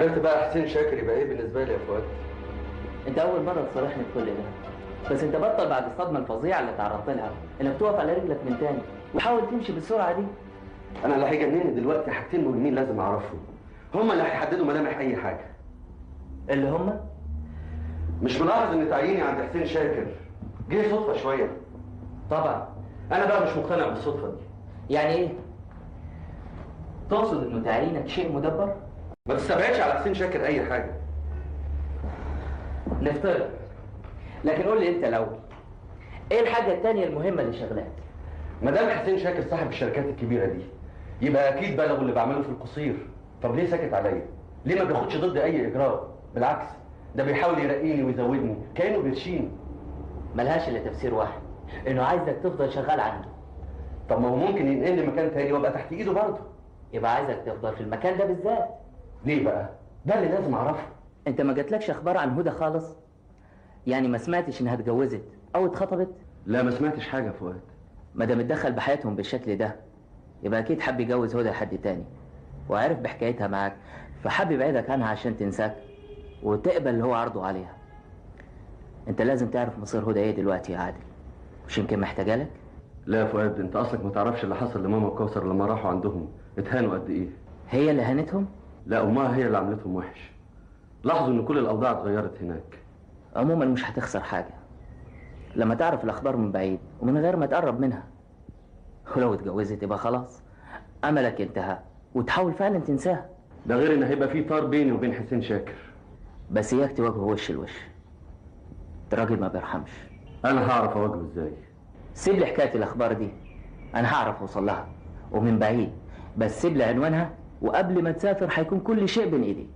عرفت بقى حسين شاكر يبقى ايه بالنسبه لي يا فؤاد؟ انت اول مره تصارحني بكل ده، بس انت بطل بعد الصدمه الفظيعه اللي تعرضت لها انك تقف على رجلك من تاني وحاول تمشي بالسرعه دي. انا اللي هيجنني دلوقتي حاجتين مهمين لازم اعرفهم، هما اللي هيحددوا ملامح اي حاجه. اللي هما؟ مش ملاحظ ان تعييني عند حسين شاكر جه صدفه شويه؟ طبعا. انا بقى مش مقتنع بالصدفه دي. يعني ايه؟ تقصد انه تعيينك شيء مدبر؟ ما تستبعدش على حسين شاكر اي حاجه. نفترض، لكن قول لي انت الاول، ايه الحاجه التانيه المهمه اللي شغلاك؟ ما دام حسين شاكر صاحب الشركات الكبيره دي يبقى اكيد بلغوا اللي بعمله في القصير. طب ليه ساكت عليا؟ ليه ما بياخدش ضدي اي اجراء؟ بالعكس ده بيحاول يرقيني ويزودني كانه بيرشيني. ملهاش الا تفسير واحد، انه عايزك تفضل شغال عنده. طب ما هو ممكن ينقلني مكان تاني وابقى تحت ايده برضه. يبقى عايزك تفضل في المكان ده بالذات. ليه بقى؟ ده اللي لازم اعرفه. انت ما جاتلكش اخبار عن هدى خالص؟ يعني ما سمعتش انها اتجوزت او اتخطبت؟ لا ما سمعتش حاجه يا فؤاد. ما دام اتدخل بحياتهم بالشكل ده يبقى اكيد حب يجوز هدى لحد تاني، وعرف بحكايتها معاك فحب يبعدك عنها عشان تنساك وتقبل اللي هو عرضه عليها. انت لازم تعرف مصير هدى ايه دلوقتي يا عادل، مش يمكن محتاجه لك؟ لا يا فؤاد، انت اصلك ما تعرفش اللي حصل لماما وكوثر لما راحوا عندهم اتهانوا قد ايه. هي اللي هانتهم؟ لا امها هي اللي عملتهم وحش. لاحظوا ان كل الاوضاع اتغيرت هناك. عموما مش هتخسر حاجه لما تعرف الاخبار من بعيد ومن غير ما تقرب منها. ولو اتجوزت يبقى خلاص املك انتهى وتحاول فعلا تنساها. ده غير ان هيبقى في طار بيني وبين حسين شاكر. بس اياك تواجهه وش لوش، الراجل ما بيرحمش. انا هعرف اواجهه ازاي؟ سيب لي حكايه الاخبار دي، انا هعرف اوصل لها ومن بعيد، بس سيب لي عنوانها وقبل ما تسافر هيكون كل شيء بين ايديك.